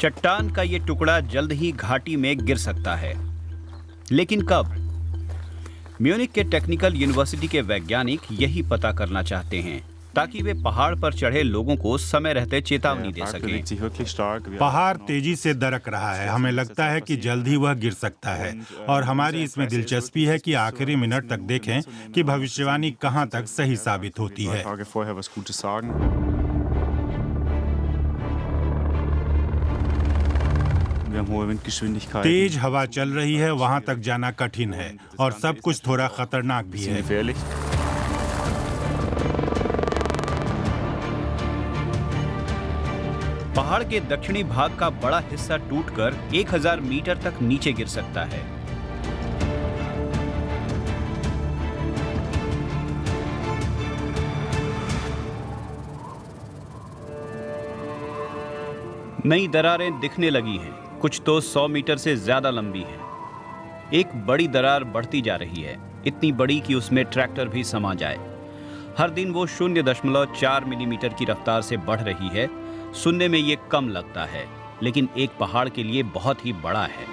चट्टान का ये टुकड़ा जल्द ही घाटी में गिर सकता है, लेकिन कब? म्यूनिख के टेक्निकल यूनिवर्सिटी के वैज्ञानिक यही पता करना चाहते हैं ताकि वे पहाड़ पर चढ़े लोगों को समय रहते चेतावनी दे सकें। पहाड़ तेजी से दरक रहा है, हमें लगता है कि जल्द ही वह गिर सकता है और हमारी इसमें दिलचस्पी है कि आखिरी मिनट तक देखें कि भविष्यवाणी कहां तक सही साबित होती है। तेज हवा चल रही है, वहां तक जाना कठिन है और सब कुछ थोड़ा खतरनाक भी है। पहाड़ के दक्षिणी भाग का बड़ा हिस्सा टूटकर 1000 मीटर तक नीचे गिर सकता है। नई दरारें दिखने लगी हैं, कुछ तो 100 मीटर से ज्यादा लंबी हैं। एक बड़ी दरार बढ़ती जा रही है, इतनी बड़ी कि उसमें ट्रैक्टर भी समा जाए। हर दिन वो 0.4 मिलीमीटर की रफ्तार से बढ़ रही है। सुनने में ये कम लगता है, लेकिन एक पहाड़ के लिए बहुत ही बड़ा है।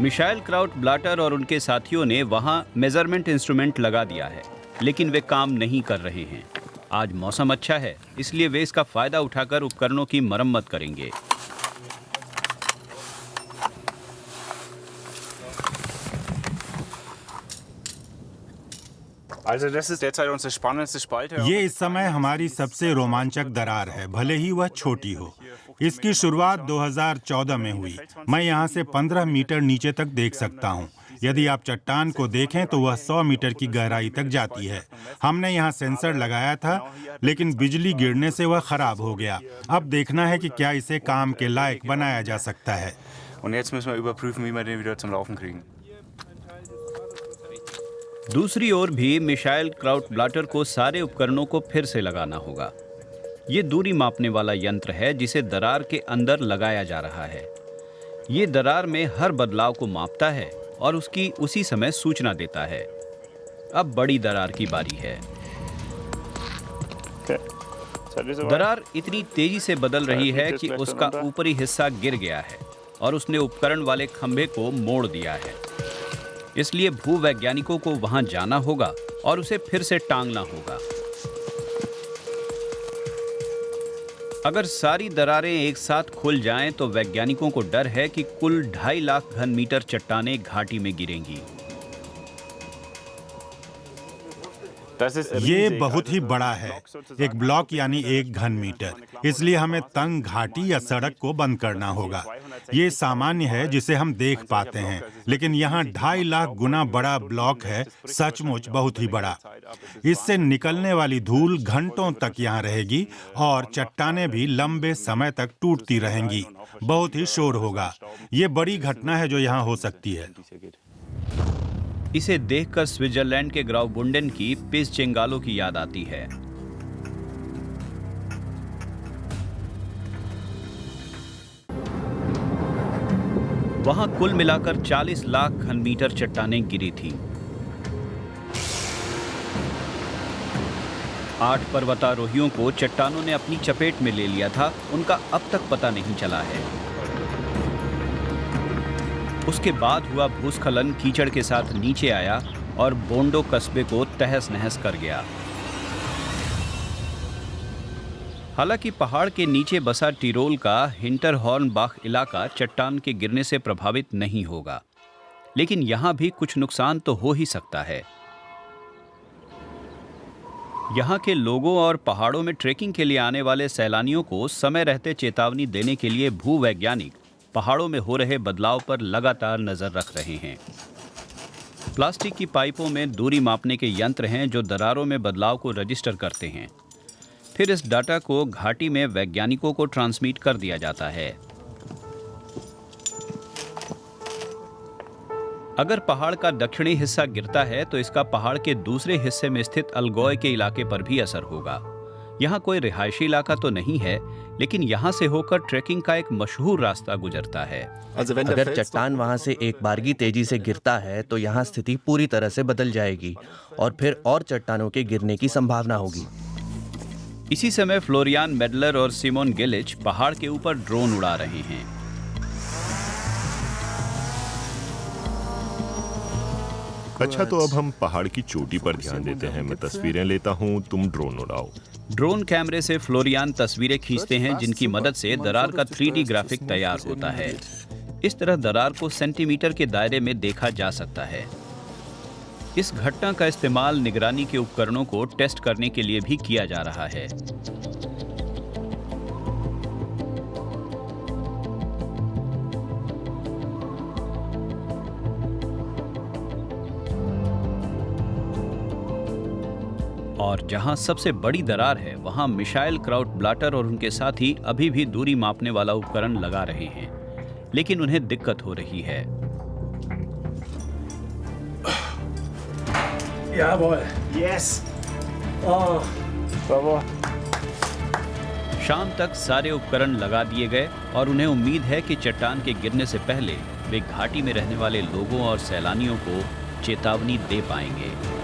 मिशाइल क्राउट-ब्लाटर और उनके साथियों ने वहां मेजरमेंट इंस्ट्रूमेंट लगा दिया है, लेकिन वे काम नहीं कर रहे हैं। आज मौसम अच्छा है, इसलिए वे इसका फायदा उठाकर उपकरणों की मरम्मत करेंगे। ये इस समय हमारी सबसे रोमांचक दरार है, भले ही वह छोटी हो। इसकी शुरुआत 2014 में हुई। मैं यहाँ से 15 मीटर नीचे तक देख सकता हूँ। यदि आप चट्टान को देखें तो वह 100 मीटर की गहराई तक जाती है। हमने यहाँ सेंसर लगाया था, लेकिन बिजली गिरने से वह खराब हो गया। अब देखना है कि क्या इसे काम के लायक बनाया जा सकता है। दूसरी ओर भी मिशाइल क्राउट-ब्लाटर को सारे उपकरणों को फिर से लगाना होगा। ये दूरी मापने वाला यंत्र है जिसे दरार के अंदर लगाया जा रहा है। ये दरार में हर बदलाव को मापता है और उसकी उसी समय सूचना देता है। अब बड़ी दरार की बारी है। दरार इतनी तेजी से बदल रही है कि उसका ऊपरी हिस्सा गिर गया है और उसने उपकरण वाले खंभे को मोड़ दिया है। इसलिए भूवैज्ञानिकों को वहां जाना होगा और उसे फिर से टांगना होगा। अगर सारी दरारें एक साथ खुल जाएं तो वैज्ञानिकों को डर है कि कुल 2.5 लाख घन मीटर चट्टानें घाटी में गिरेंगी। ये बहुत ही बड़ा है, एक ब्लॉक यानी 1 घन मीटर। इसलिए हमें तंग घाटी या सड़क को बंद करना होगा। ये सामान्य है जिसे हम देख पाते हैं, लेकिन यहाँ 2.5 लाख गुना बड़ा ब्लॉक है, सचमुच बहुत ही बड़ा। इससे निकलने वाली धूल घंटों तक यहाँ रहेगी और चट्टानें भी लंबे समय तक टूटती रहेंगी। बहुत ही शोर होगा। ये बड़ी घटना है जो यहाँ हो सकती है। इसे देखकर स्विट्जरलैंड के ग्राउबुंडेन की पिसचेंगालो की याद आती है। वहां कुल मिलाकर 40 लाख घन मीटर चट्टानें गिरी थीं। 8 पर्वतारोहियों को चट्टानों ने अपनी चपेट में ले लिया था, उनका अब तक पता नहीं चला है। उसके बाद हुआ भूस्खलन कीचड़ के साथ नीचे आया और बोंडो कस्बे को तहस नहस कर गया। हालांकि पहाड़ के नीचे बसा टिरोल का हिंटरहॉर्नबाख इलाका चट्टान के गिरने से प्रभावित नहीं होगा, लेकिन यहां भी कुछ नुकसान तो हो ही सकता है। यहां के लोगों और पहाड़ों में ट्रेकिंग के लिए आने वाले सैलानियों को समय रहते चेतावनी देने के लिए भूवैज्ञानिक पहाड़ों में हो रहे बदलाव पर लगातार नजर रख रहे हैं। प्लास्टिक की पाइपों में दूरी मापने के यंत्र हैं जो दरारों में बदलाव को रजिस्टर करते हैं। फिर इस डाटा को घाटी में वैज्ञानिकों को ट्रांसमिट कर दिया जाता है। अगर पहाड़ का दक्षिणी हिस्सा गिरता है तो इसका पहाड़ के दूसरे हिस्से में स्थित अलगोय के इलाके पर भी असर होगा। यहाँ कोई रिहायशी इलाका तो नहीं है, लेकिन यहाँ से होकर ट्रेकिंग का एक मशहूर रास्ता गुजरता है। अगर चट्टान वहाँ से एक बारगी तेजी से गिरता है तो यहाँ स्थिति पूरी तरह से बदल जाएगी और फिर और चट्टानों के गिरने की संभावना होगी। इसी समय फ्लोरियान मेडलर और सिमोन गिलिच पहाड़ के ऊपर ड्रोन उड़ा रहे हैं। अच्छा, तो अब हम पहाड़ की चोटी पर ध्यान देते हैं। मैं तस्वीरें लेता हूँ, तुम ड्रोन उड़ाओ। ड्रोन कैमरे से फ्लोरियान तस्वीरें खींचते हैं, जिनकी मदद से दरार का 3D ग्राफिक तैयार होता है। इस तरह दरार को सेंटीमीटर के दायरे में देखा जा सकता है। इस घटना का इस्तेमाल निगरानी के उपकरणों को टेस्ट करने के लिए भी किया जा रहा है। और जहां सबसे बड़ी दरार है, वहां मिशाइल क्राउट-ब्लाटर और उनके साथी अभी भी दूरी मापने वाला उपकरण लगा रहे हैं, लेकिन उन्हें दिक्कत हो रही है। Jawohl. Yes. Oh. Bravo. शाम तक सारे उपकरण लगा दिए गए और उन्हें उम्मीद है कि चट्टान के गिरने से पहले वे घाटी में रहने वाले लोगों और सैलानियों को चेतावनी दे पाएंगे।